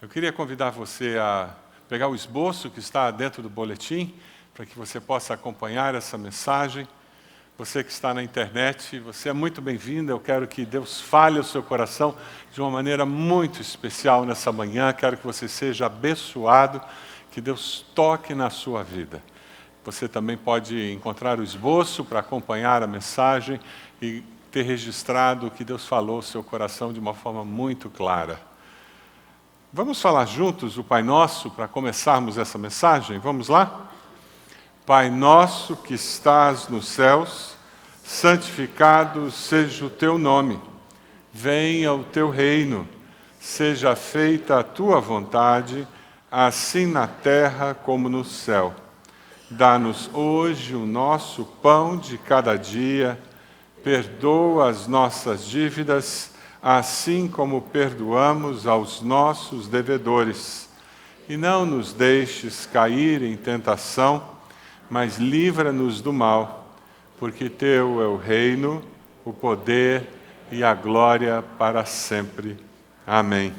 Eu queria convidar você a pegar o esboço que está dentro do boletim, para que você possa acompanhar essa mensagem. Você que está na internet, você é muito bem-vindo. Eu quero que Deus fale ao seu coração de uma maneira muito especial nessa manhã. Quero que você seja abençoado, que Deus toque na sua vida. Você também pode encontrar o esboço para acompanhar a mensagem e ter registrado o que Deus falou ao seu coração de uma forma muito clara. Vamos falar juntos o Pai Nosso para começarmos essa mensagem? Vamos lá? Pai nosso que estás nos céus, santificado seja o teu nome. Venha o teu reino, seja feita a tua vontade, assim na terra como no céu. Dá-nos hoje o nosso pão de cada dia, perdoa as nossas dívidas, assim como perdoamos aos nossos devedores. E não nos deixes cair em tentação, mas livra-nos do mal, porque teu é o reino, o poder e a glória para sempre. Amém.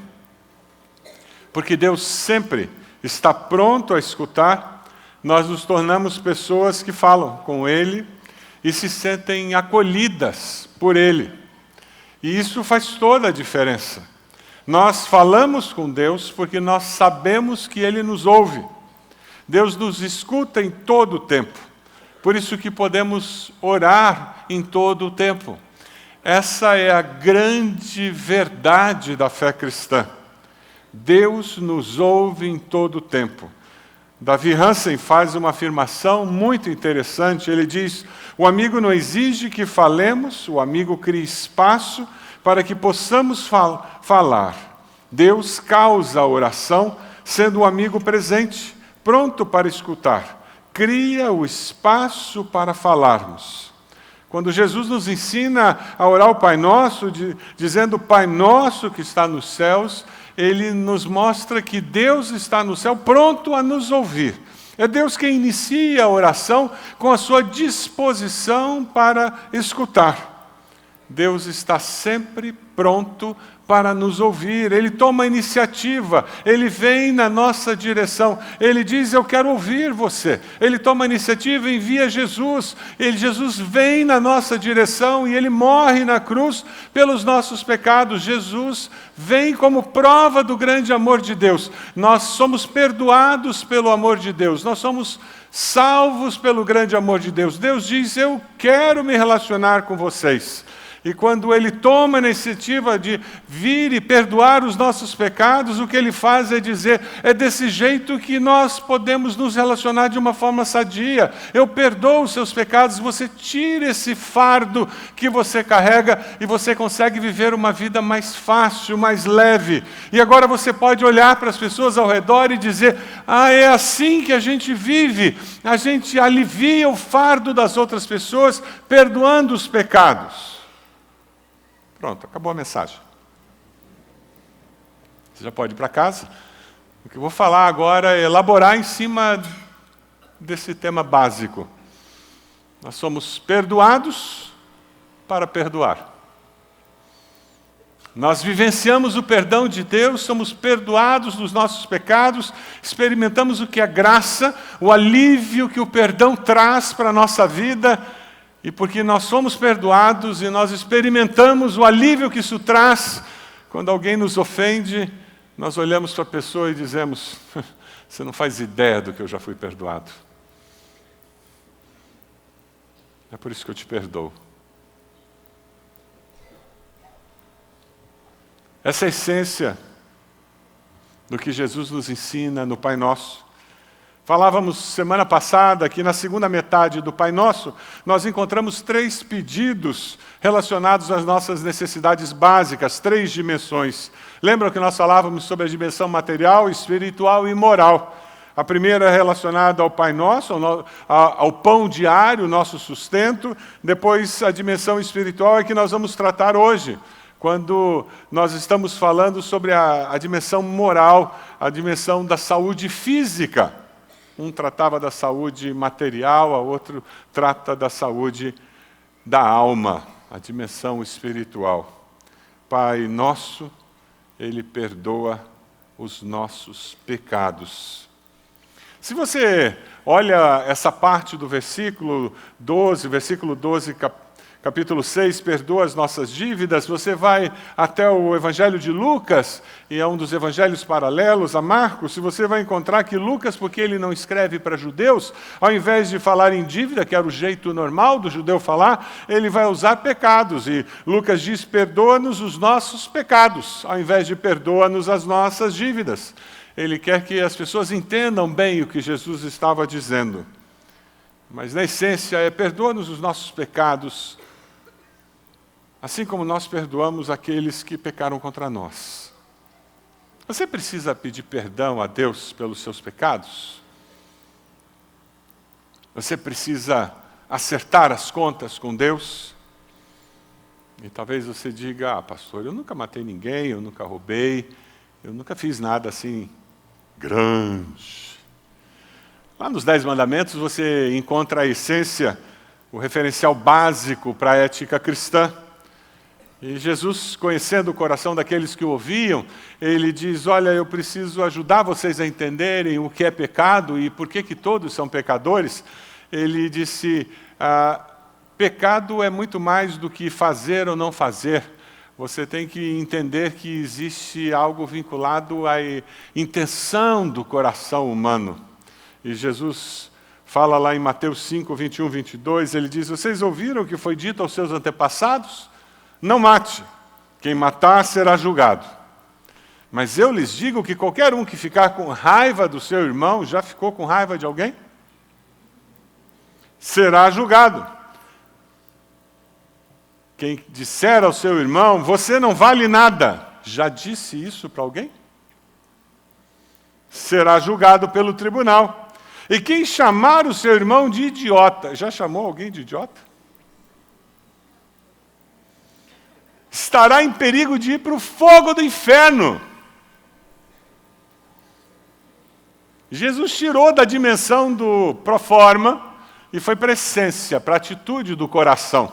Porque Deus sempre está pronto a escutar, nós nos tornamos pessoas que falam com Ele e se sentem acolhidas por Ele. E isso faz toda a diferença. Nós falamos com Deus porque nós sabemos que Ele nos ouve. Deus nos escuta em todo o tempo. Por isso que podemos orar em todo o tempo. Essa é a grande verdade da fé cristã. Deus nos ouve em todo o tempo. Davi Hansen faz uma afirmação muito interessante. Ele diz: o amigo não exige que falemos, o amigo cria espaço para que possamos falar. Deus causa a oração, sendo o amigo presente, pronto para escutar. Cria o espaço para falarmos. Quando Jesus nos ensina a orar o Pai Nosso, dizendo Pai Nosso que está nos céus, Ele nos mostra que Deus está no céu pronto a nos ouvir. É Deus quem inicia a oração com a sua disposição para escutar. Deus está sempre pronto para nos ouvir. Ele toma a iniciativa, Ele vem na nossa direção. Ele diz, eu quero ouvir você. Ele toma a iniciativa e envia Jesus. Jesus vem na nossa direção e Ele morre na cruz pelos nossos pecados. Jesus vem como prova do grande amor de Deus. Nós somos perdoados pelo amor de Deus. Nós somos salvos pelo grande amor de Deus. Deus diz, eu quero me relacionar com vocês. E quando Ele toma a iniciativa de vir e perdoar os nossos pecados, o que Ele faz é dizer, é desse jeito que nós podemos nos relacionar de uma forma sadia. Eu perdoo os seus pecados, você tira esse fardo que você carrega e você consegue viver uma vida mais fácil, mais leve. E agora você pode olhar para as pessoas ao redor e dizer, é assim que a gente vive. A gente alivia o fardo das outras pessoas, perdoando os pecados. Pronto, acabou a mensagem. Você já pode ir para casa. O que eu vou falar agora é elaborar em cima desse tema básico. Nós somos perdoados para perdoar. Nós vivenciamos o perdão de Deus, somos perdoados dos nossos pecados, experimentamos o que é graça, o alívio que o perdão traz para a nossa vida. E porque nós somos perdoados e nós experimentamos o alívio que isso traz, quando alguém nos ofende, nós olhamos para a pessoa e dizemos, você não faz ideia do que eu já fui perdoado. É por isso que eu te perdoo. Essa é a essência do que Jesus nos ensina no Pai Nosso. Falávamos semana passada que na segunda metade do Pai Nosso, nós encontramos 3 pedidos relacionados às nossas necessidades básicas, 3 dimensões. Lembram que nós falávamos sobre a dimensão material, espiritual e moral? A primeira é relacionada ao Pai Nosso, ao pão diário, nosso sustento. Depois, a dimensão espiritual é que nós vamos tratar hoje, quando nós estamos falando sobre a dimensão moral, a dimensão da saúde física. Um tratava da saúde material, a outro trata da saúde da alma, a dimensão espiritual. Pai Nosso, Ele perdoa os nossos pecados. Se você olha essa parte do versículo 12, capítulo 6, perdoa as nossas dívidas, você vai até o Evangelho de Lucas, e é um dos evangelhos paralelos a Marcos, e você vai encontrar que Lucas, porque ele não escreve para judeus, ao invés de falar em dívida, que era o jeito normal do judeu falar, ele vai usar pecados, e Lucas diz, perdoa-nos os nossos pecados, ao invés de perdoa-nos as nossas dívidas. Ele quer que as pessoas entendam bem o que Jesus estava dizendo. Mas na essência é perdoa-nos os nossos pecados, assim como nós perdoamos aqueles que pecaram contra nós. Você precisa pedir perdão a Deus pelos seus pecados? Você precisa acertar as contas com Deus? E talvez você diga, pastor, eu nunca matei ninguém, eu nunca roubei, eu nunca fiz nada assim grande. Lá nos 10 Mandamentos você encontra a essência, o referencial básico para a ética cristã. E Jesus, conhecendo o coração daqueles que o ouviam, ele diz, olha, eu preciso ajudar vocês a entenderem o que é pecado e por que todos são pecadores. Ele disse, pecado é muito mais do que fazer ou não fazer. Você tem que entender que existe algo vinculado à intenção do coração humano. E Jesus fala lá em Mateus 5, 21, 22, ele diz, vocês ouviram o que foi dito aos seus antepassados? Não mate, quem matar será julgado. Mas eu lhes digo que qualquer um que ficar com raiva do seu irmão, já ficou com raiva de alguém? Será julgado. Quem disser ao seu irmão, você não vale nada, já disse isso para alguém? Será julgado pelo tribunal. E quem chamar o seu irmão de idiota, já chamou alguém de idiota? Estará em perigo de ir para o fogo do inferno. Jesus tirou da dimensão do proforma e foi para a essência, para a atitude do coração.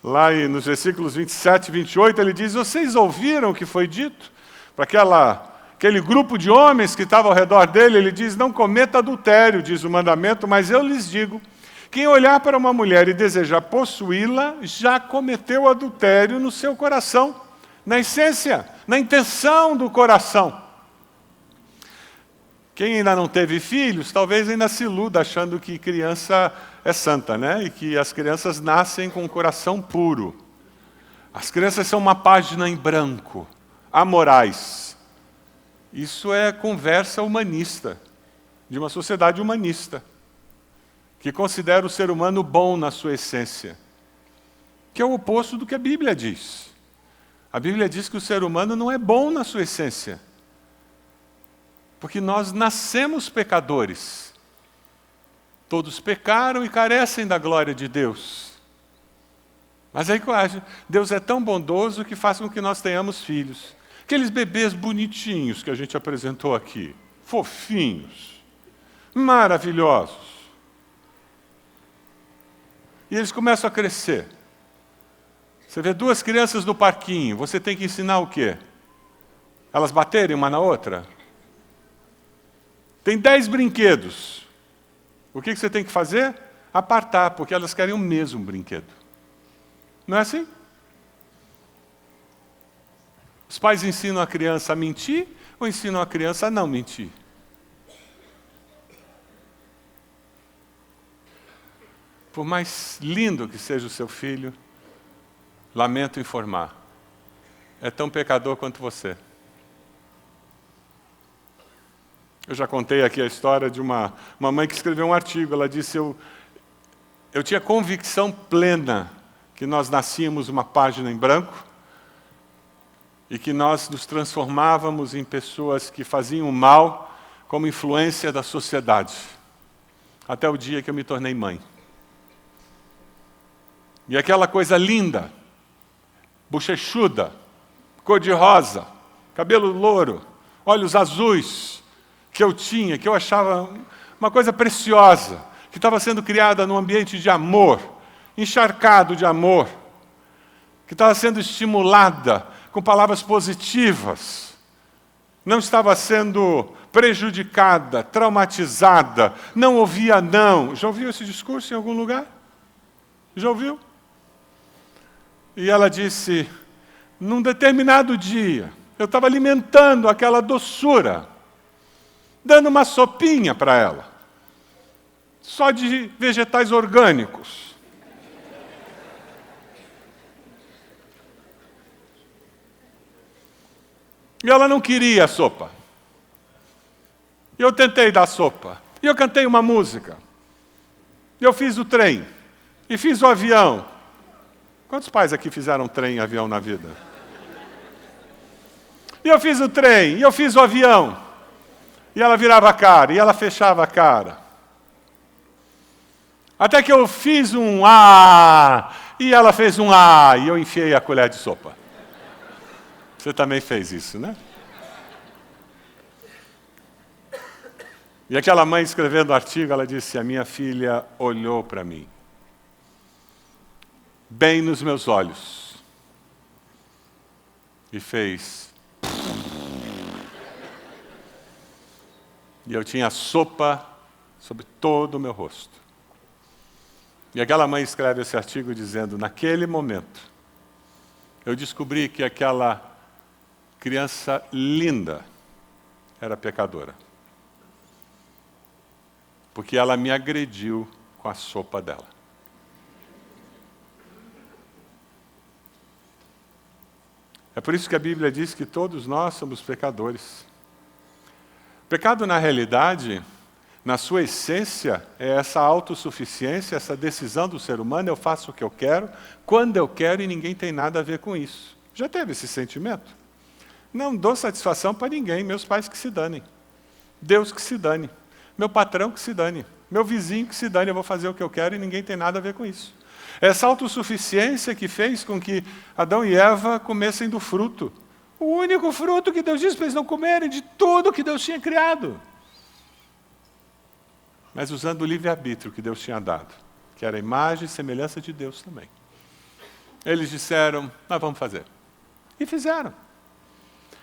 Lá nos versículos 27 e 28, ele diz, vocês ouviram o que foi dito? Para aquele grupo de homens que estava ao redor dele, ele diz, não cometa adultério, diz o mandamento, mas eu lhes digo, quem olhar para uma mulher e desejar possuí-la, já cometeu adultério no seu coração, na essência, na intenção do coração. Quem ainda não teve filhos, talvez ainda se iluda achando que criança é santa, né? E que as crianças nascem com o coração puro. As crianças são uma página em branco, amorais. Isso é conversa humanista, de uma sociedade humanista, que considera o ser humano bom na sua essência, que é o oposto do que a Bíblia diz. A Bíblia diz que o ser humano não é bom na sua essência, porque nós nascemos pecadores. Todos pecaram e carecem da glória de Deus. Mas aí Deus é tão bondoso que faz com que nós tenhamos filhos. Aqueles bebês bonitinhos que a gente apresentou aqui, fofinhos, maravilhosos. E eles começam a crescer. Você vê 2 crianças no parquinho, você tem que ensinar o quê? Elas baterem uma na outra? Tem 10 brinquedos. O que você tem que fazer? Apartar, porque elas querem o mesmo brinquedo. Não é assim? Os pais ensinam a criança a mentir ou ensinam a criança a não mentir? Por mais lindo que seja o seu filho, lamento informar, é tão pecador quanto você. Eu já contei aqui a história de uma mãe que escreveu um artigo. Ela disse, eu tinha convicção plena que nós nascíamos uma página em branco e que nós nos transformávamos em pessoas que faziam o mal como influência da sociedade, até o dia que eu me tornei mãe. E aquela coisa linda, bochechuda, cor-de-rosa, cabelo louro, olhos azuis, que eu tinha, que eu achava uma coisa preciosa, que estava sendo criada num ambiente de amor, encharcado de amor, que estava sendo estimulada com palavras positivas. não estava sendo prejudicada, traumatizada, não ouvia não. Já ouviu esse discurso em algum lugar? Já ouviu? E ela disse, num determinado dia, eu estava alimentando aquela doçura, dando uma sopinha para ela, só de vegetais orgânicos. E ela não queria a sopa. E eu tentei dar sopa. E eu cantei uma música. E eu fiz o trem. E fiz o avião. Quantos pais aqui fizeram trem e avião na vida? E eu fiz o trem, e eu fiz o avião. E ela virava a cara, e ela fechava a cara. Até que eu fiz um ah, e ela fez um ah, e eu enfiei a colher de sopa. Você também fez isso, né? E aquela mãe escrevendo o artigo, ela disse, a minha filha olhou para mim, bem nos meus olhos, e fez. E eu tinha sopa sobre todo o meu rosto. E aquela mãe escreve esse artigo dizendo, naquele momento, eu descobri que aquela criança linda era pecadora. Porque ela me agrediu com a sopa dela. É por isso que a Bíblia diz que todos nós somos pecadores. Pecado, na realidade, na sua essência, é essa autossuficiência, essa decisão do ser humano, eu faço o que eu quero, quando eu quero e ninguém tem nada a ver com isso. Já teve esse sentimento? Não dou satisfação para ninguém, meus pais que se danem, Deus que se dane, meu patrão que se dane, meu vizinho que se dane, eu vou fazer o que eu quero e ninguém tem nada a ver com isso. Essa autossuficiência que fez com que Adão e Eva comessem do fruto. O único fruto que Deus disse para eles não comerem de tudo que Deus tinha criado. Mas usando o livre-arbítrio que Deus tinha dado, que era a imagem e semelhança de Deus também. Eles disseram, nós vamos fazer. E fizeram.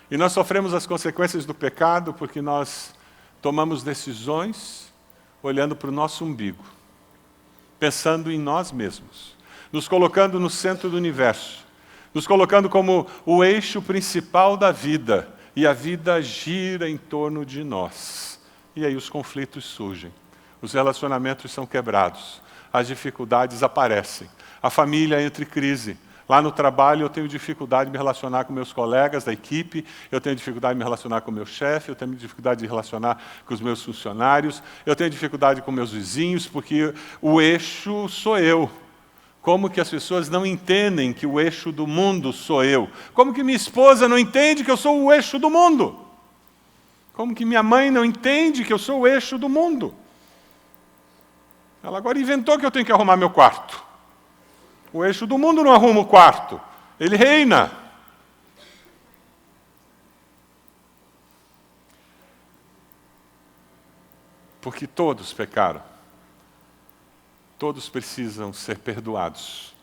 E nós sofremos as consequências do pecado porque nós tomamos decisões olhando para o nosso umbigo, pensando em nós mesmos, nos colocando no centro do universo, nos colocando como o eixo principal da vida, e a vida gira em torno de nós. E aí os conflitos surgem, os relacionamentos são quebrados, as dificuldades aparecem, a família entra em crise. Lá no trabalho eu tenho dificuldade de me relacionar com meus colegas da equipe, eu tenho dificuldade de me relacionar com o meu chefe, eu tenho dificuldade de relacionar com os meus funcionários, eu tenho dificuldade com meus vizinhos, porque o eixo sou eu. Como que as pessoas não entendem que o eixo do mundo sou eu? Como que minha esposa não entende que eu sou o eixo do mundo? Como que minha mãe não entende que eu sou o eixo do mundo? Ela agora inventou que eu tenho que arrumar meu quarto. O eixo do mundo não arruma o quarto, ele reina. Porque todos pecaram. Todos precisam ser perdoados.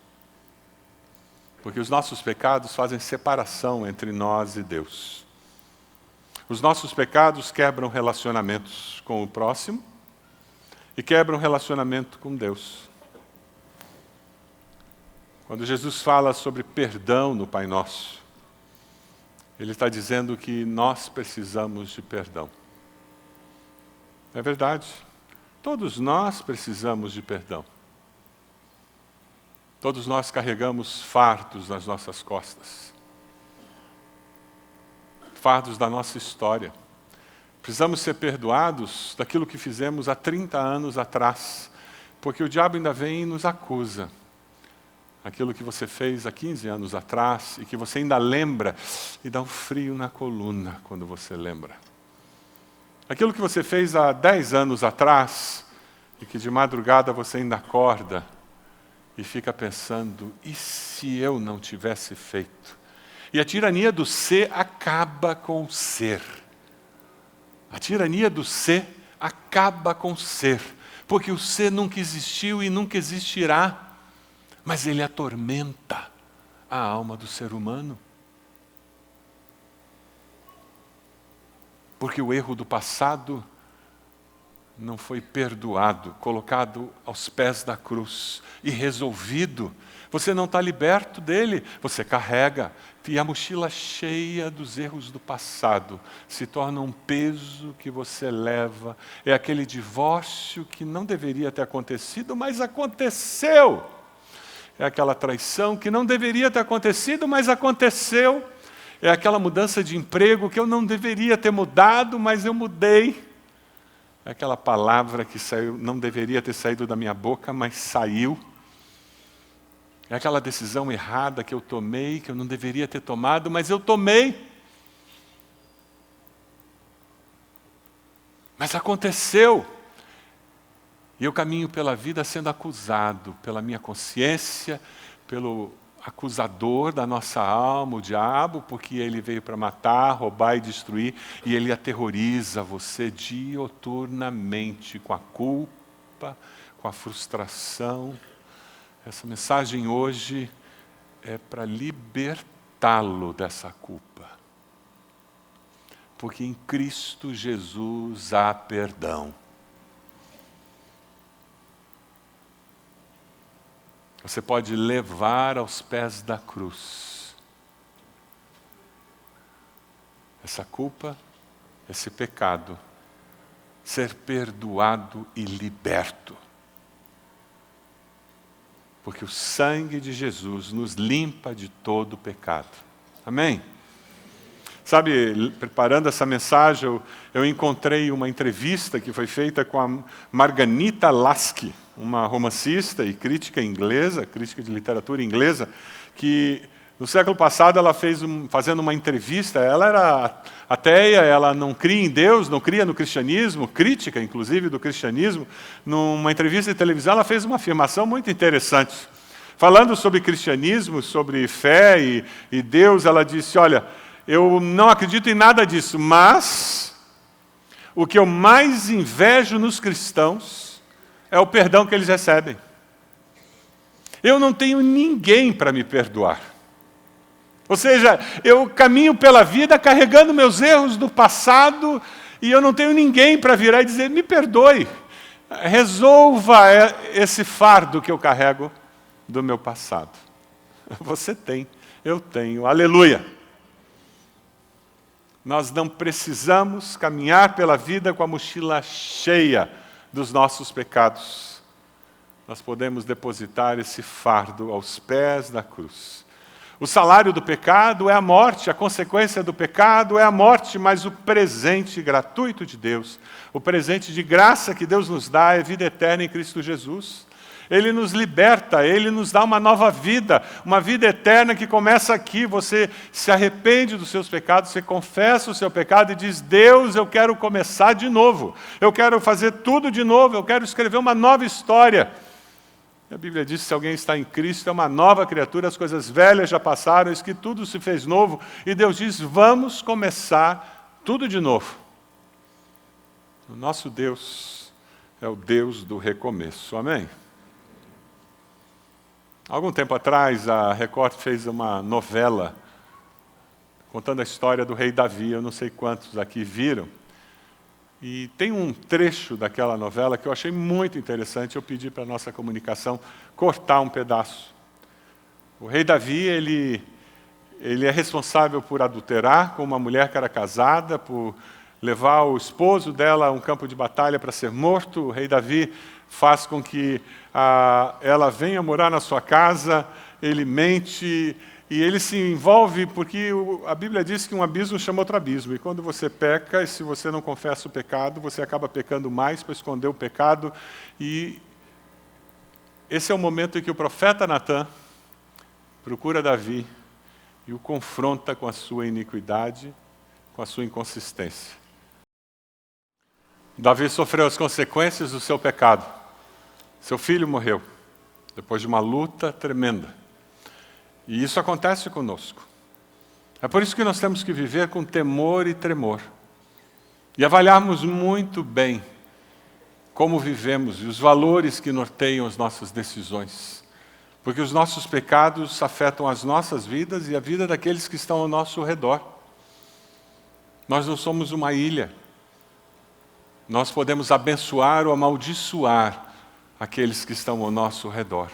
Porque os nossos pecados fazem separação entre nós e Deus. Os nossos pecados quebram relacionamentos com o próximo e quebram relacionamento com Deus. Quando Jesus fala sobre perdão no Pai Nosso, Ele está dizendo que nós precisamos de perdão. É verdade. Todos nós precisamos de perdão. Todos nós carregamos fardos nas nossas costas. Fardos da nossa história. Precisamos ser perdoados daquilo que fizemos há 30 anos atrás, porque o diabo ainda vem e nos acusa. Aquilo que você fez há 15 anos atrás e que você ainda lembra e dá um frio na coluna quando você lembra. Aquilo que você fez há 10 anos atrás e que de madrugada você ainda acorda e fica pensando, e se eu não tivesse feito? E a tirania do ser acaba com o ser. A tirania do ser acaba com o ser, porque o ser nunca existiu e nunca existirá. Mas ele atormenta a alma do ser humano. Porque o erro do passado não foi perdoado, colocado aos pés da cruz e resolvido. Você não está liberto dele, você carrega. E a mochila cheia dos erros do passado se torna um peso que você leva. É aquele divórcio que não deveria ter acontecido, mas aconteceu. É aquela traição que não deveria ter acontecido, mas aconteceu. É aquela mudança de emprego que eu não deveria ter mudado, mas eu mudei. É aquela palavra que saiu, não deveria ter saído da minha boca, mas saiu. É aquela decisão errada que eu tomei, que eu não deveria ter tomado, mas eu tomei. Mas aconteceu. E eu caminho pela vida sendo acusado pela minha consciência, pelo acusador da nossa alma, o diabo, porque ele veio para matar, roubar e destruir, e ele aterroriza você dioturnamente com a culpa, com a frustração. Essa mensagem hoje é para libertá-lo dessa culpa. Porque em Cristo Jesus há perdão. Você pode levar aos pés da cruz essa culpa, esse pecado, ser perdoado e liberto. Porque o sangue de Jesus nos limpa de todo pecado. Amém? Sabe, preparando essa mensagem, eu encontrei uma entrevista que foi feita com a Margarita Lasky, uma romancista e crítica inglesa, crítica de literatura inglesa, que no século passado ela fez fazendo uma entrevista. Ela era ateia, ela não cria em Deus, não cria no cristianismo, crítica inclusive do cristianismo. Numa entrevista de televisão ela fez uma afirmação muito interessante. Falando sobre cristianismo, sobre fé e Deus, ela disse, olha, eu não acredito em nada disso, mas o que eu mais invejo nos cristãos é o perdão que eles recebem. Eu não tenho ninguém para me perdoar. Ou seja, eu caminho pela vida carregando meus erros do passado e eu não tenho ninguém para virar e dizer, me perdoe, resolva esse fardo que eu carrego do meu passado. Você tem, eu tenho, aleluia. Nós não precisamos caminhar pela vida com a mochila cheia dos nossos pecados. Nós podemos depositar esse fardo aos pés da cruz. O salário do pecado é a morte, a consequência do pecado é a morte, mas o presente gratuito de Deus, o presente de graça que Deus nos dá é vida eterna em Cristo Jesus. Ele nos liberta, Ele nos dá uma nova vida, uma vida eterna que começa aqui. Você se arrepende dos seus pecados, você confessa o seu pecado e diz, Deus, eu quero começar de novo. Eu quero fazer tudo de novo, eu quero escrever uma nova história. A Bíblia diz que se alguém está em Cristo, é uma nova criatura, as coisas velhas já passaram, eis que tudo se fez novo. E Deus diz, vamos começar tudo de novo. O nosso Deus é o Deus do recomeço. Amém? Algum tempo atrás, a Record fez uma novela contando a história do rei Davi. Eu não sei quantos aqui viram. E tem um trecho daquela novela que eu achei muito interessante. Eu pedi para a nossa comunicação cortar um pedaço. O rei Davi, ele é responsável por adulterar com uma mulher que era casada, por levar o esposo dela a um campo de batalha para ser morto. O rei Davi faz com que ela venha morar na sua casa, ele mente e ele se envolve, porque a Bíblia diz que um abismo chama outro abismo. E quando você peca, e se você não confessa o pecado, você acaba pecando mais para esconder o pecado. E esse é o momento em que o profeta Natã procura Davi e o confronta com a sua iniquidade, com a sua inconsistência. Davi sofreu as consequências do seu pecado. Seu filho morreu, depois de uma luta tremenda. E isso acontece conosco. É por isso que nós temos que viver com temor e tremor. E avaliarmos muito bem como vivemos e os valores que norteiam as nossas decisões. Porque os nossos pecados afetam as nossas vidas e a vida daqueles que estão ao nosso redor. Nós não somos uma ilha. Nós podemos abençoar ou amaldiçoar aqueles que estão ao nosso redor.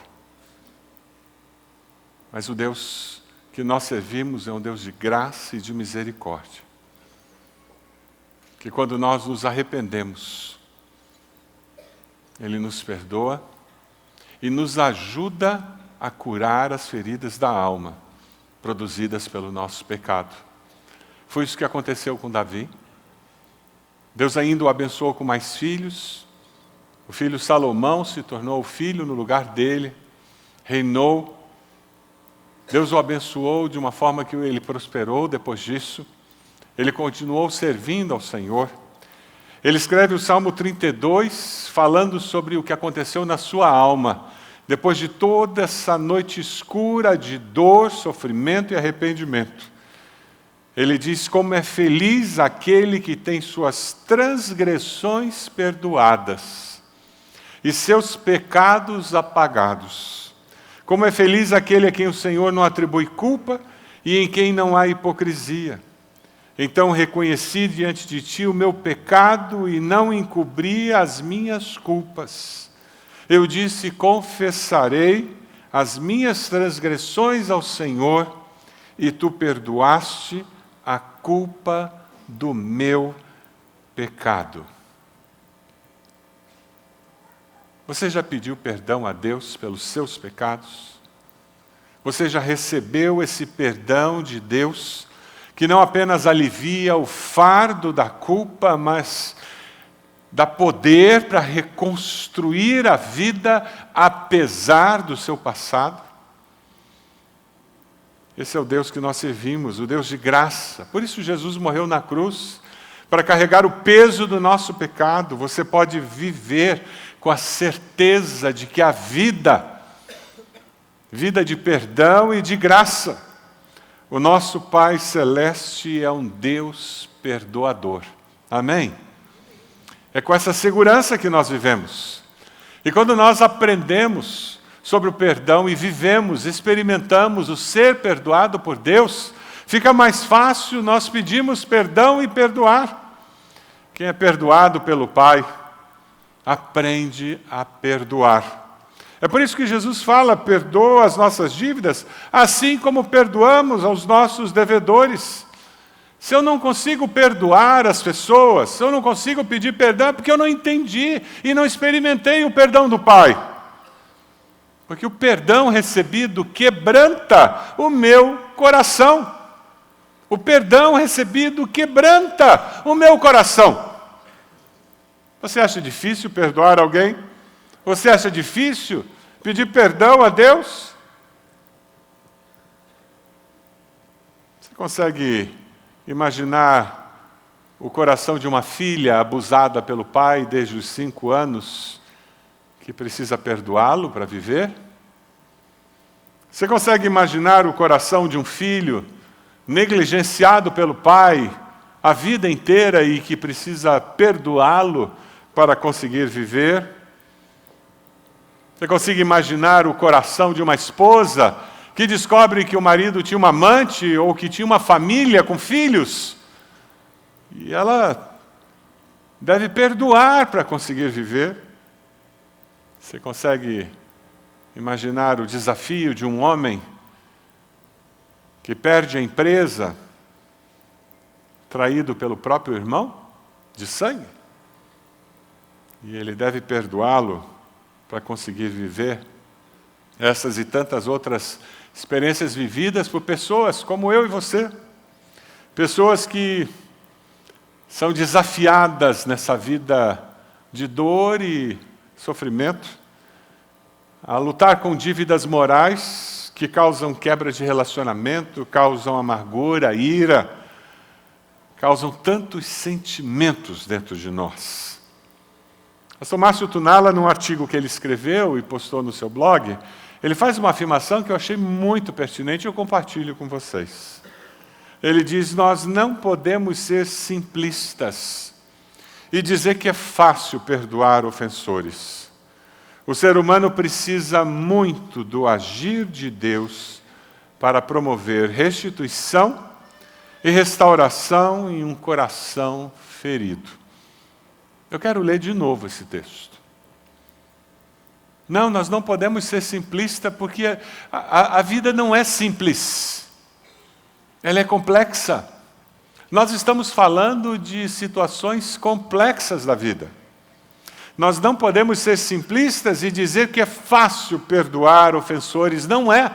Mas o Deus que nós servimos é um Deus de graça e de misericórdia. Que quando nós nos arrependemos, Ele nos perdoa e nos ajuda a curar as feridas da alma, produzidas pelo nosso pecado. Foi isso que aconteceu com Davi. Deus ainda o abençoou com mais filhos. O filho Salomão se tornou o filho no lugar dele, reinou. Deus o abençoou de uma forma que ele prosperou depois disso. Ele continuou servindo ao Senhor. Ele escreve o Salmo 32, falando sobre o que aconteceu na sua alma, depois de toda essa noite escura de dor, sofrimento e arrependimento. Ele diz: como é feliz aquele que tem suas transgressões perdoadas e seus pecados apagados. Como é feliz aquele a quem o Senhor não atribui culpa e em quem não há hipocrisia. Então reconheci diante de ti o meu pecado e não encobri as minhas culpas. Eu disse: confessarei as minhas transgressões ao Senhor, e tu perdoaste a culpa do meu pecado. Você já pediu perdão a Deus pelos seus pecados? Você já recebeu esse perdão de Deus, que não apenas alivia o fardo da culpa, mas dá poder para reconstruir a vida apesar do seu passado? Esse é o Deus que nós servimos, o Deus de graça. Por isso Jesus morreu na cruz, para carregar o peso do nosso pecado. Você pode viver com a certeza de que a vida de perdão e de graça. O nosso Pai Celeste é um Deus perdoador. Amém? É com essa segurança que nós vivemos. E quando nós aprendemos sobre o perdão e vivemos, experimentamos o ser perdoado por Deus, fica mais fácil nós pedirmos perdão e perdoar. Quem é perdoado pelo Pai, aprende a perdoar. É por isso que Jesus fala: perdoa as nossas dívidas, assim como perdoamos aos nossos devedores. Se eu não consigo perdoar as pessoas, se eu não consigo pedir perdão, é porque eu não entendi e não experimentei o perdão do Pai. Porque o perdão recebido quebranta o meu coração. O perdão recebido quebranta o meu coração. Você acha difícil perdoar alguém? Você acha difícil pedir perdão a Deus? Você consegue imaginar o coração de uma filha abusada pelo pai desde os 5 anos, que precisa perdoá-lo para viver? Você consegue imaginar o coração de um filho negligenciado pelo pai a vida inteira e que precisa perdoá-lo para conseguir viver? Você consegue imaginar o coração de uma esposa que descobre que o marido tinha uma amante ou que tinha uma família com filhos e ela deve perdoar para conseguir viver? Você consegue imaginar o desafio de um homem que perde a empresa, traído pelo próprio irmão de sangue? E ele deve perdoá-lo para conseguir viver? Essas e tantas outras experiências vividas por pessoas como eu e você. Pessoas que são desafiadas nessa vida de dor e sofrimento, a lutar com dívidas morais que causam quebra de relacionamento, causam amargura, ira, causam tantos sentimentos dentro de nós. Pastor Márcio Tunala, num artigo que ele escreveu e postou no seu blog, ele faz uma afirmação que eu achei muito pertinente e eu compartilho com vocês. Ele diz: nós não podemos ser simplistas e dizer que é fácil perdoar ofensores. O ser humano precisa muito do agir de Deus para promover restituição e restauração em um coração ferido. Eu quero ler de novo esse texto. Não, nós não podemos ser simplistas porque a vida não é simples. Ela é complexa. Nós estamos falando de situações complexas da vida. Nós não podemos ser simplistas e dizer que é fácil perdoar ofensores. Não é.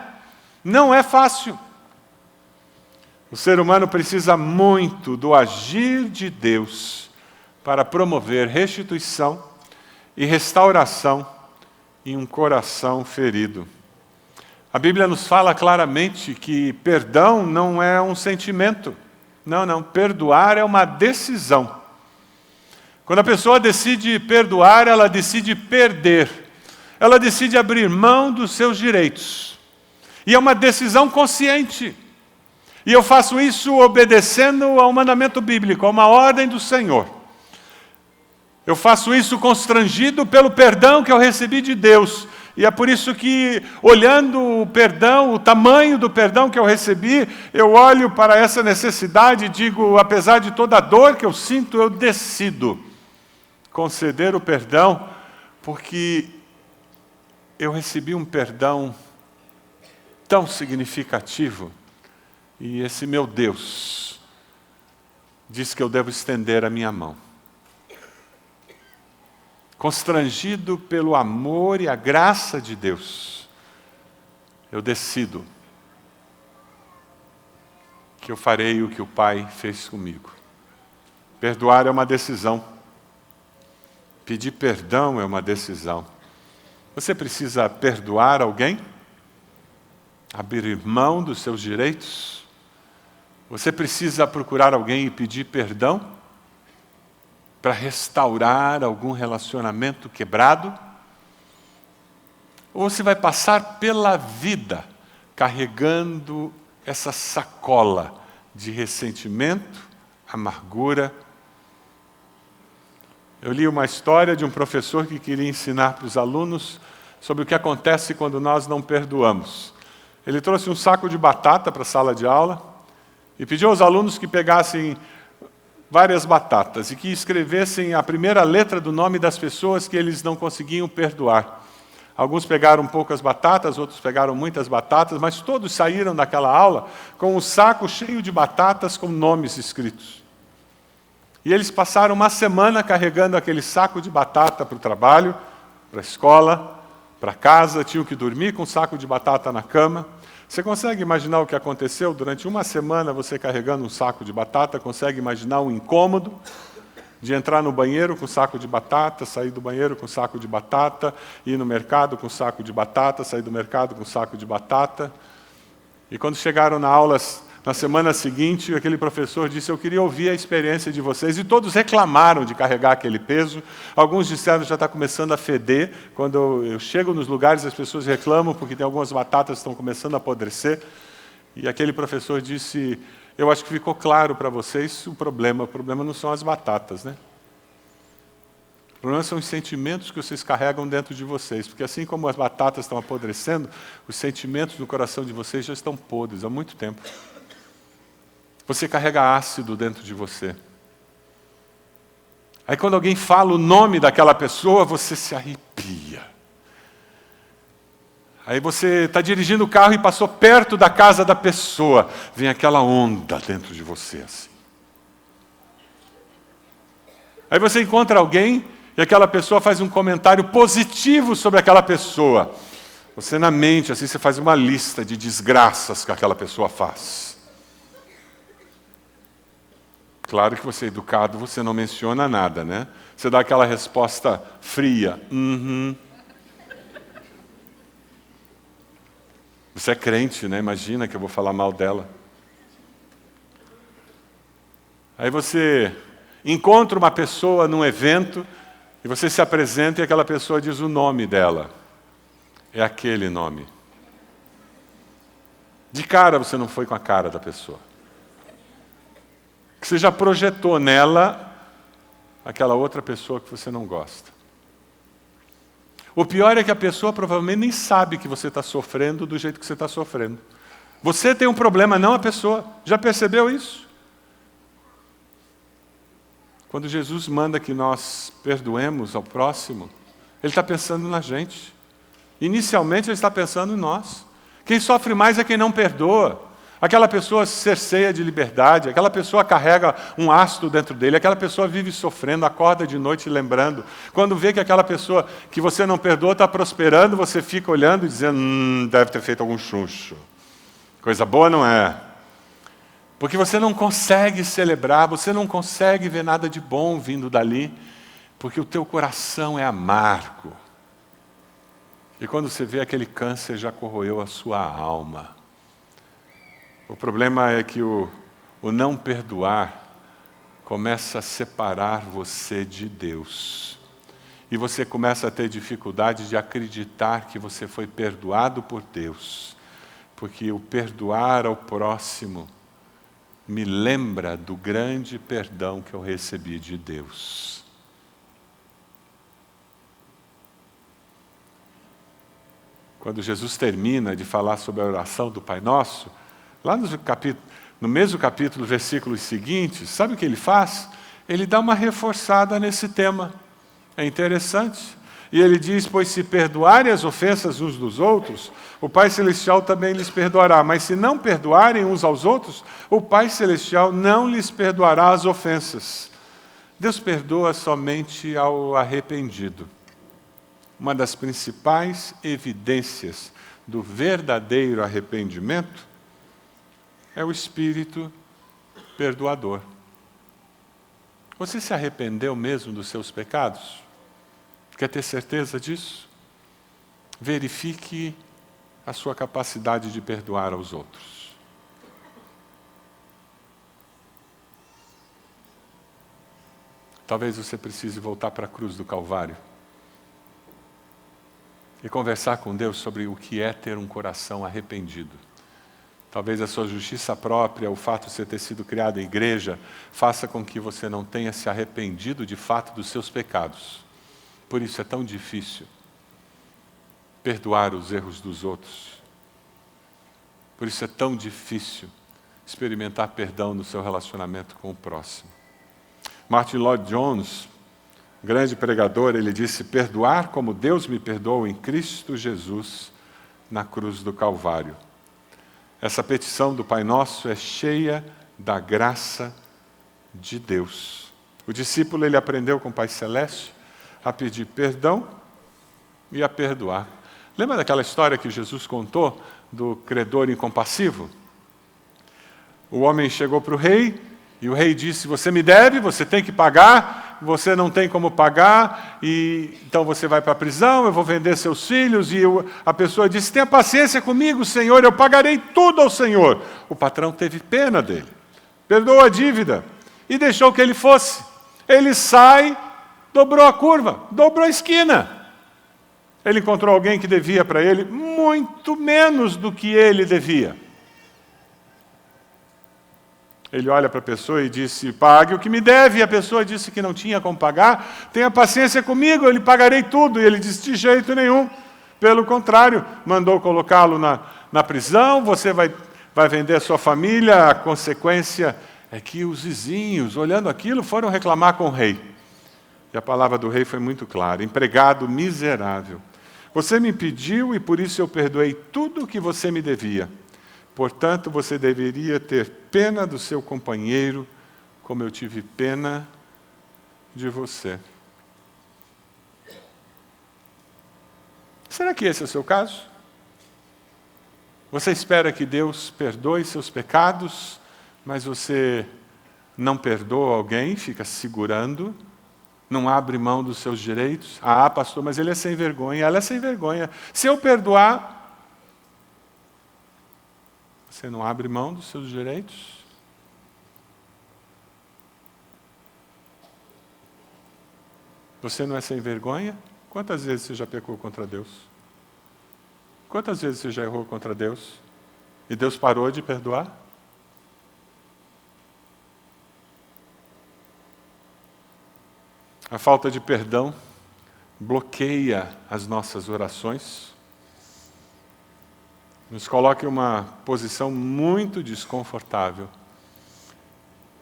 Não é fácil. O ser humano precisa muito do agir de Deus para promover restituição e restauração em um coração ferido. A Bíblia nos fala claramente que perdão não é um sentimento. Não. Perdoar é uma decisão. Quando a pessoa decide perdoar, ela decide perder. Ela decide abrir mão dos seus direitos. E é uma decisão consciente. E eu faço isso obedecendo ao mandamento bíblico, a uma ordem do Senhor. Eu faço isso constrangido pelo perdão que eu recebi de Deus. E é por isso que, olhando o perdão, o tamanho do perdão que eu recebi, eu olho para essa necessidade e digo, apesar de toda a dor que eu sinto, eu decido conceder o perdão, porque eu recebi um perdão tão significativo. E esse meu Deus diz que eu devo estender a minha mão. Constrangido pelo amor e a graça de Deus, eu decido que eu farei o que o Pai fez comigo. Perdoar é uma decisão. Pedir perdão é uma decisão. Você precisa perdoar alguém? Abrir mão dos seus direitos? Você precisa procurar alguém e pedir perdão? Para restaurar algum relacionamento quebrado? Ou você vai passar pela vida carregando essa sacola de ressentimento, amargura? Eu li uma história de um professor que queria ensinar para os alunos sobre o que acontece quando nós não perdoamos. Ele trouxe um saco de batata para a sala de aula e pediu aos alunos que pegassem várias batatas e que escrevessem a primeira letra do nome das pessoas que eles não conseguiam perdoar. Alguns pegaram poucas batatas, outros pegaram muitas batatas, mas todos saíram daquela aula com um saco cheio de batatas com nomes escritos. E eles passaram uma semana carregando aquele saco de batata para o trabalho, para a escola, para casa, tinham que dormir com um saco de batata na cama. Você consegue imaginar o que aconteceu? Durante uma semana, você carregando um saco de batata, consegue imaginar o incômodo de entrar no banheiro com saco de batata, sair do banheiro com saco de batata, ir no mercado com saco de batata, sair do mercado com saco de batata. E quando chegaram na aula, na semana seguinte, aquele professor disse, eu queria ouvir a experiência de vocês. E todos reclamaram de carregar aquele peso. Alguns disseram, já está começando a feder. Quando eu chego nos lugares, as pessoas reclamam porque tem algumas batatas que estão começando a apodrecer. E aquele professor disse, eu acho que ficou claro para vocês o problema. O problema não são as batatas, né? O problema são os sentimentos que vocês carregam dentro de vocês. Porque assim como as batatas estão apodrecendo, os sentimentos do coração de vocês já estão podres há muito tempo. Você carrega ácido dentro de você. Aí quando alguém fala o nome daquela pessoa, você se arrepia. Aí você está dirigindo o carro e passou perto da casa da pessoa. Vem aquela onda dentro de você, assim. Aí você encontra alguém e aquela pessoa faz um comentário positivo sobre aquela pessoa. Você na mente, assim, você faz uma lista de desgraças que aquela pessoa faz. Claro que você é educado, você não menciona nada, né? Você dá aquela resposta fria. Você é crente, né? Imagina que eu vou falar mal dela. Aí você encontra uma pessoa num evento e você se apresenta e aquela pessoa diz o nome dela. É aquele nome. De cara você não foi com a cara da pessoa. Que você já projetou nela aquela outra pessoa que você não gosta. O pior é que a pessoa provavelmente nem sabe que você está sofrendo do jeito que você está sofrendo. Você tem um problema, não a pessoa. Já percebeu isso? Quando Jesus manda que nós perdoemos ao próximo, Ele está pensando na gente. Inicialmente Ele está pensando em nós. Quem sofre mais é quem não perdoa. Aquela pessoa cerceia de liberdade, aquela pessoa carrega um ácido dentro dele, aquela pessoa vive sofrendo, acorda de noite lembrando. Quando vê que aquela pessoa que você não perdoa está prosperando, você fica olhando e dizendo, deve ter feito algum chuncho. Coisa boa não é. Porque você não consegue celebrar, você não consegue ver nada de bom vindo dali, porque o teu coração é amargo. E quando você vê aquele câncer já corroeu a sua alma. O problema é que o não perdoar começa a separar você de Deus. E você começa a ter dificuldade de acreditar que você foi perdoado por Deus. Porque o perdoar ao próximo me lembra do grande perdão que eu recebi de Deus. Quando Jesus termina de falar sobre a oração do Pai Nosso, lá no mesmo capítulo, versículos seguintes, sabe o que ele faz? Ele dá uma reforçada nesse tema. É interessante. E ele diz, pois se perdoarem as ofensas uns dos outros, o Pai Celestial também lhes perdoará. Mas se não perdoarem uns aos outros, o Pai Celestial não lhes perdoará as ofensas. Deus perdoa somente ao arrependido. Uma das principais evidências do verdadeiro arrependimento é o Espírito perdoador. Você se arrependeu mesmo dos seus pecados? Quer ter certeza disso? Verifique a sua capacidade de perdoar aos outros. Talvez você precise voltar para a cruz do Calvário e conversar com Deus sobre o que é ter um coração arrependido. Talvez a sua justiça própria, o fato de você ter sido criado em igreja, faça com que você não tenha se arrependido de fato dos seus pecados. Por isso é tão difícil perdoar os erros dos outros. Por isso é tão difícil experimentar perdão no seu relacionamento com o próximo. Martin Lloyd-Jones, grande pregador, ele disse, perdoar como Deus me perdoou em Cristo Jesus na cruz do Calvário. Essa petição do Pai Nosso é cheia da graça de Deus. O discípulo, ele aprendeu com o Pai Celeste a pedir perdão e a perdoar. Lembra daquela história que Jesus contou do credor incompassivo? O homem chegou para o rei e o rei disse, você me deve, você tem que pagar, você não tem como pagar, e então você vai para a prisão, eu vou vender seus filhos. E a pessoa disse, tenha paciência comigo, Senhor, eu pagarei tudo ao Senhor. O patrão teve pena dele, perdoou a dívida e deixou que ele fosse. Ele sai, dobrou a curva, dobrou a esquina. Ele encontrou alguém que devia para ele muito menos do que ele devia. Ele olha para a pessoa e disse, pague o que me deve. E a pessoa disse que não tinha como pagar. Tenha paciência comigo, eu lhe pagarei tudo. E ele disse, de jeito nenhum. Pelo contrário, mandou colocá-lo na prisão, você vai vender a sua família. A consequência é que os vizinhos, olhando aquilo, foram reclamar com o rei. E a palavra do rei foi muito clara, empregado miserável. Você me pediu e por isso eu perdoei tudo o que você me devia. Portanto, você deveria ter pena do seu companheiro, como eu tive pena de você. Será que esse é o seu caso? Você espera que Deus perdoe seus pecados, mas você não perdoa alguém, fica segurando, não abre mão dos seus direitos? Ah, pastor, mas ele é sem vergonha, ela é sem vergonha. Se eu perdoar, você não abre mão dos seus direitos? Você não é sem vergonha? Quantas vezes você já pecou contra Deus? Quantas vezes você já errou contra Deus? E Deus parou de perdoar? A falta de perdão bloqueia as nossas orações, nos coloca em uma posição muito desconfortável,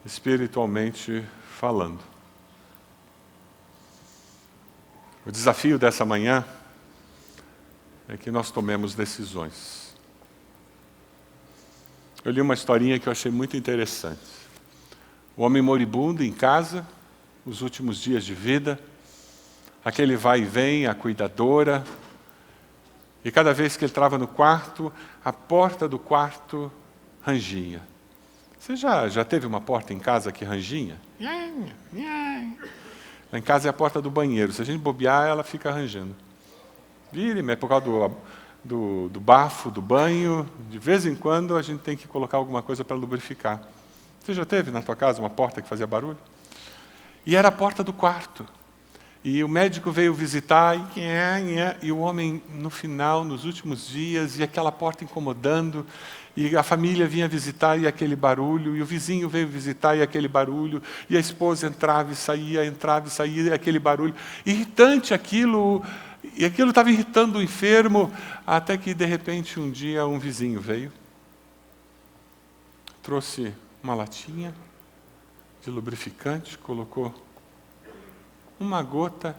espiritualmente falando. O desafio dessa manhã é que nós tomemos decisões. Eu li uma historinha que eu achei muito interessante. O homem moribundo em casa, os últimos dias de vida, aquele vai e vem, a cuidadora, e cada vez que ele entrava no quarto, a porta do quarto rangia. Você já teve uma porta em casa que rangia? Lá em casa é a porta do banheiro. Se a gente bobear, ela fica rangendo. Vira, mas por causa do bafo, do banho, de vez em quando a gente tem que colocar alguma coisa para lubrificar. Você já teve na tua casa uma porta que fazia barulho? E era a porta do quarto. E o médico veio visitar, e o homem, no final, nos últimos dias, e aquela porta incomodando, e a família vinha visitar, e aquele barulho, e o vizinho veio visitar, e aquele barulho, e a esposa entrava e saía, e aquele barulho. Irritante aquilo, e aquilo estava irritando o enfermo, até que, de repente, um dia, um vizinho veio, trouxe uma latinha de lubrificante, colocou uma gota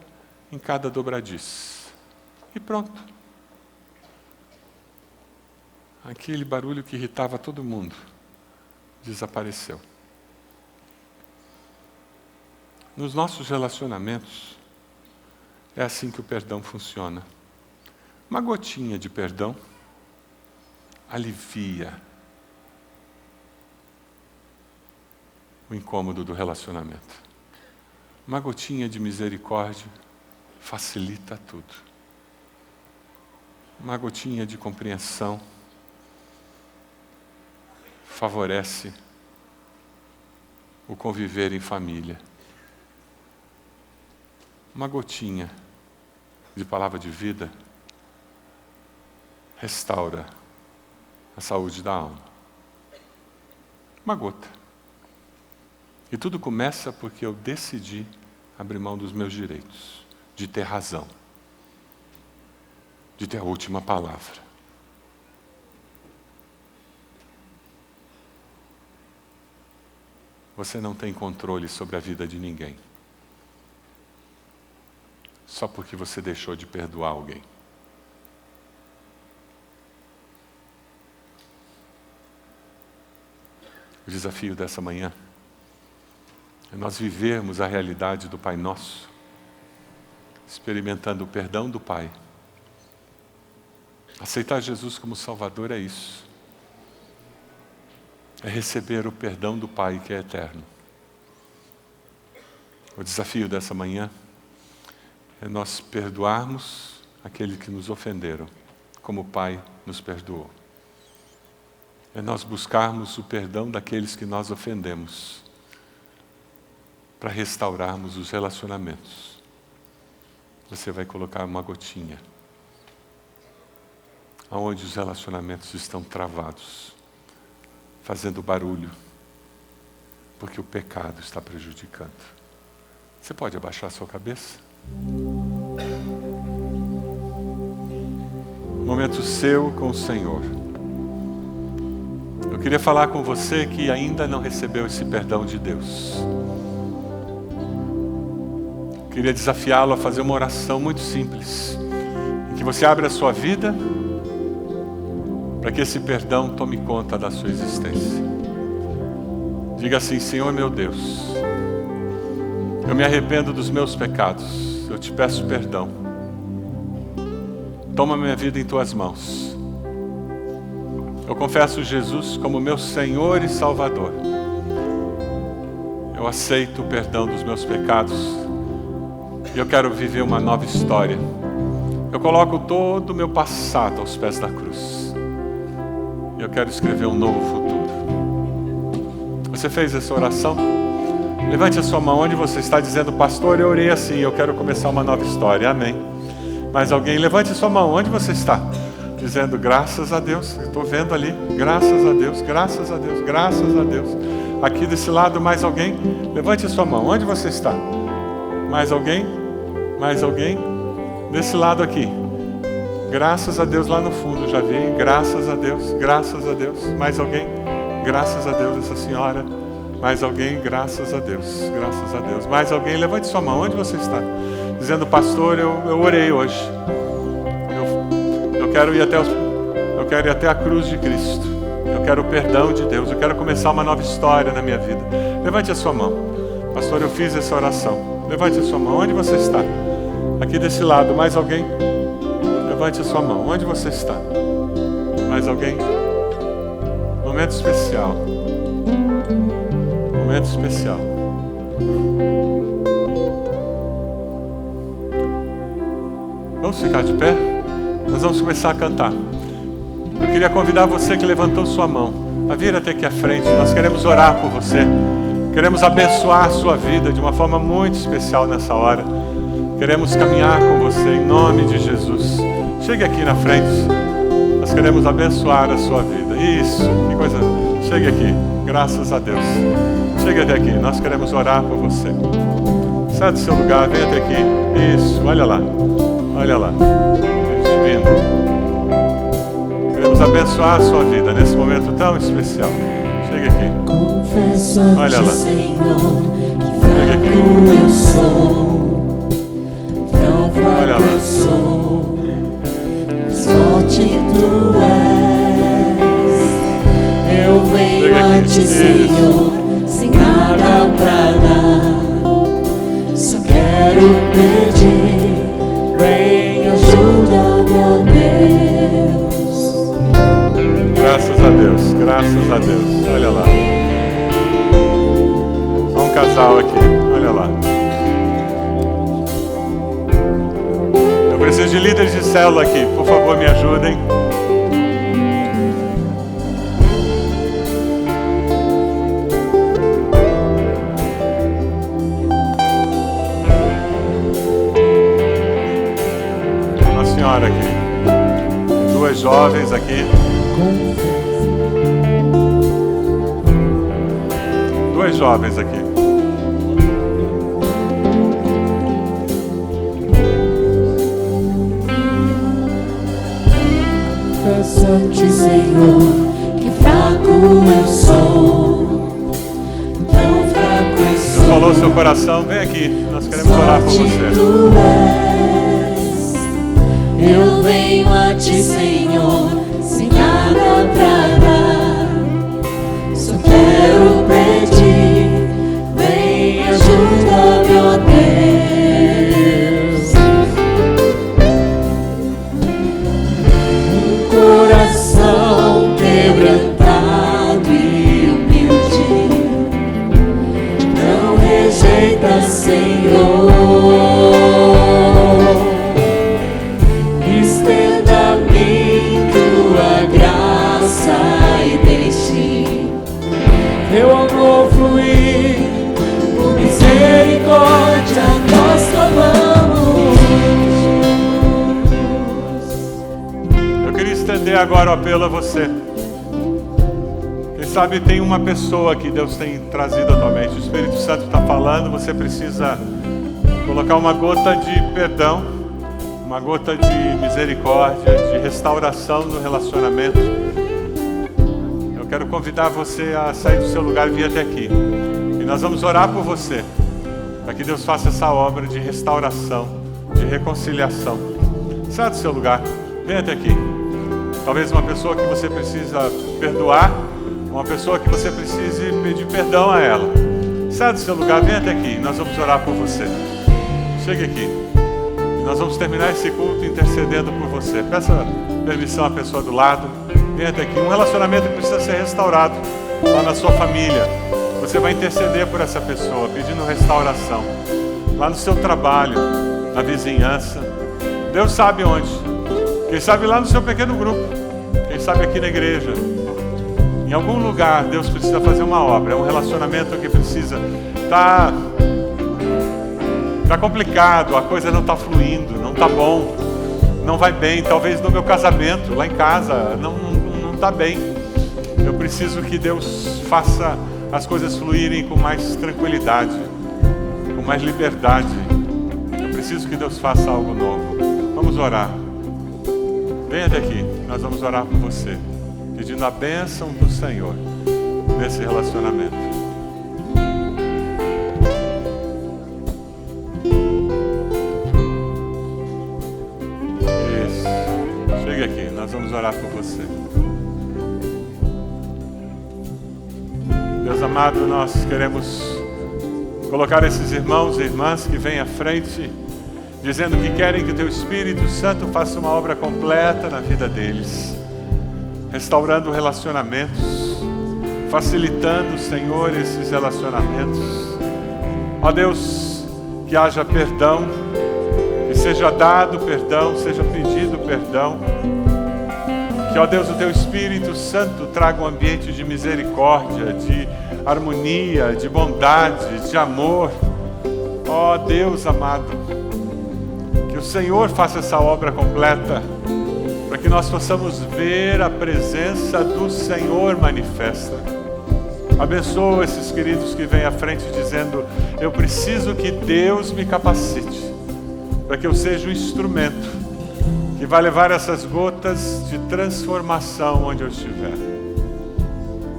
em cada dobradiça. E pronto. Aquele barulho que irritava todo mundo desapareceu. Nos nossos relacionamentos, é assim que o perdão funciona. Uma gotinha de perdão alivia o incômodo do relacionamento. Uma gotinha de misericórdia facilita tudo. Uma gotinha de compreensão favorece o conviver em família. Uma gotinha de palavra de vida restaura a saúde da alma. Uma gota. E tudo começa porque eu decidi abrir mão dos meus direitos, de ter razão, de ter a última palavra. Você não tem controle sobre a vida de ninguém, só porque você deixou de perdoar alguém. O desafio dessa manhã é nós vivermos a realidade do Pai Nosso, experimentando o perdão do Pai. Aceitar Jesus como Salvador é isso. É receber o perdão do Pai que é eterno. O desafio dessa manhã é nós perdoarmos aqueles que nos ofenderam, como o Pai nos perdoou. É nós buscarmos o perdão daqueles que nós ofendemos, para restaurarmos os relacionamentos. Você vai colocar uma gotinha aonde os relacionamentos estão travados, fazendo barulho, porque o pecado está prejudicando. Você pode abaixar a sua cabeça? Momento seu com o Senhor. Eu queria falar com você que ainda não recebeu esse perdão de Deus. Queria desafiá-lo a fazer uma oração muito simples, em que você abre a sua vida para que esse perdão tome conta da sua existência. Diga assim: Senhor meu Deus, eu me arrependo dos meus pecados, eu te peço perdão. Toma minha vida em tuas mãos. Eu confesso Jesus como meu Senhor e Salvador. Eu aceito o perdão dos meus pecados. E eu quero viver uma nova história. Eu coloco todo o meu passado aos pés da cruz. E eu quero escrever um novo futuro. Você fez essa oração? Levante a sua mão onde você está, dizendo: pastor, eu orei assim, eu quero começar uma nova história. Amém. Mais alguém? Levante a sua mão onde você está, dizendo: graças a Deus. Eu estou vendo ali. Graças a Deus, graças a Deus, graças a Deus. Aqui desse lado, mais alguém? Levante a sua mão onde você está. Mais alguém? Mais alguém? Desse lado aqui. Graças a Deus lá no fundo, já vi. Graças a Deus, graças a Deus. Mais alguém? Graças a Deus, essa senhora. Mais alguém? Graças a Deus, graças a Deus. Mais alguém? Levante sua mão. Onde você está? Dizendo, pastor, eu orei hoje. Eu quero ir até a cruz de Cristo. Eu quero o perdão de Deus. Eu quero começar uma nova história na minha vida. Levante a sua mão. Pastor, eu fiz essa oração. Levante a sua mão. Onde você está? Aqui desse lado. Mais alguém? Levante a sua mão. Onde você está? Mais alguém? Momento especial. Momento especial. Vamos ficar de pé? Nós vamos começar a cantar. Eu queria convidar você que levantou sua mão a vir até aqui à frente. Nós queremos orar por você. Queremos abençoar a sua vida de uma forma muito especial nessa hora. Queremos caminhar com você em nome de Jesus. Chegue aqui na frente. Nós queremos abençoar a sua vida. Isso, que coisa. Chegue aqui. Graças a Deus. Chegue até aqui. Nós queremos orar por você. Sai do seu lugar, vem até aqui. Isso, olha lá. Olha lá. Vindo. Queremos abençoar a sua vida nesse momento tão especial. Chega aqui. Olha lá. Chega aqui. Olha lá. Eu venho a ti, Senhor, sem nada pra dar. Só quero pedir, vem, ajuda-me, ó Deus. Graças a Deus, graças a Deus. Olha lá. Há um casal aqui, olha lá. Eu preciso de líderes de célula aqui, por favor, me ajudem. Uma senhora aqui. Duas jovens aqui. Duas jovens aqui. Confesso-te, Senhor, que fraco eu sou. Tão fraco eu Deus sou. falou seu coração, vem aqui. Nós queremos orar por você. Tu és. Eu venho a ti, Senhor, sem nada pra dar. Só quero pedir, vem, ajuda-me, ó Deus. Um coração quebrantado e humilde não rejeita, Senhor. Estenda a mim tua graça e deixe teu amor fluir. Por misericórdia nós clamamos. Eu queria estender agora o apelo a você. Quem sabe tem uma pessoa que Deus tem trazido à tua mente. O Espírito Santo está falando, você precisa colocar uma gota de perdão, uma gota de misericórdia, de restauração no relacionamento. Eu quero convidar você a sair do seu lugar e vir até aqui. E nós vamos orar por você, para que Deus faça essa obra de restauração, de reconciliação. Sai do seu lugar, vem até aqui. Talvez uma pessoa que você precisa perdoar, uma pessoa que você precise pedir perdão a ela. Sai do seu lugar, vem até aqui, nós vamos orar por você. Chegue aqui. Nós vamos terminar esse culto intercedendo por você. Peça permissão à pessoa do lado. Vem até aqui. Um relacionamento que precisa ser restaurado lá na sua família. Você vai interceder por essa pessoa, pedindo restauração. Lá no seu trabalho, na vizinhança. Deus sabe onde. Quem sabe lá no seu pequeno grupo. Quem sabe aqui na igreja. Em algum lugar Deus precisa fazer uma obra. É um relacionamento que precisa estar... Está complicado, a coisa não está fluindo, não está bom, não vai bem. Talvez no meu casamento, lá em casa, não está bem. Eu preciso que Deus faça as coisas fluírem com mais tranquilidade, com mais liberdade. Eu preciso que Deus faça algo novo. Vamos orar. Venha até aqui, nós vamos orar por você, pedindo a bênção do Senhor nesse relacionamento. orar por você. Deus amado, nós queremos colocar esses irmãos e irmãs que vêm à frente, dizendo que querem que o Teu Espírito Santo faça uma obra completa na vida deles, restaurando relacionamentos, facilitando, Senhor, esses relacionamentos. Ó Deus, que haja perdão, que seja dado perdão, seja pedido perdão. Que, ó Deus, o Teu Espírito Santo traga um ambiente de misericórdia, de harmonia, de bondade, de amor. Ó Deus amado, que o Senhor faça essa obra completa, para que nós possamos ver a presença do Senhor manifesta. Abençoa esses queridos que vêm à frente dizendo: eu preciso que Deus me capacite, para que eu seja um instrumento que vai levar essas gotas de transformação onde eu estiver.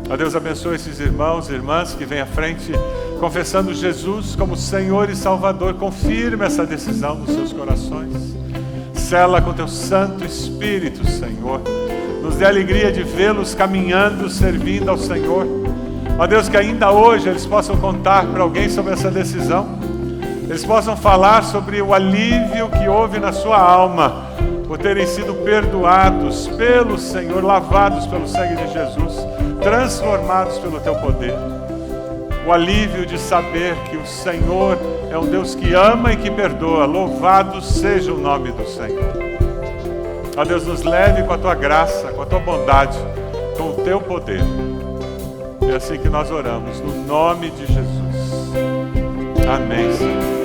Ó Deus, abençoa esses irmãos e irmãs que vêm à frente confessando Jesus como Senhor e Salvador. Confirma essa decisão nos seus corações. Sela com Teu Santo Espírito, Senhor. Nos dê a alegria de vê-los caminhando, servindo ao Senhor. Ó Deus, que ainda hoje eles possam contar para alguém sobre essa decisão. Eles possam falar sobre o alívio que houve na sua alma por terem sido perdoados pelo Senhor, lavados pelo sangue de Jesus, transformados pelo Teu poder. O alívio de saber que o Senhor é um Deus que ama e que perdoa. Louvado seja o nome do Senhor. Ó Deus, nos leve com a Tua graça, com a Tua bondade, com o Teu poder. É assim que nós oramos, no nome de Jesus. Amém, Senhor.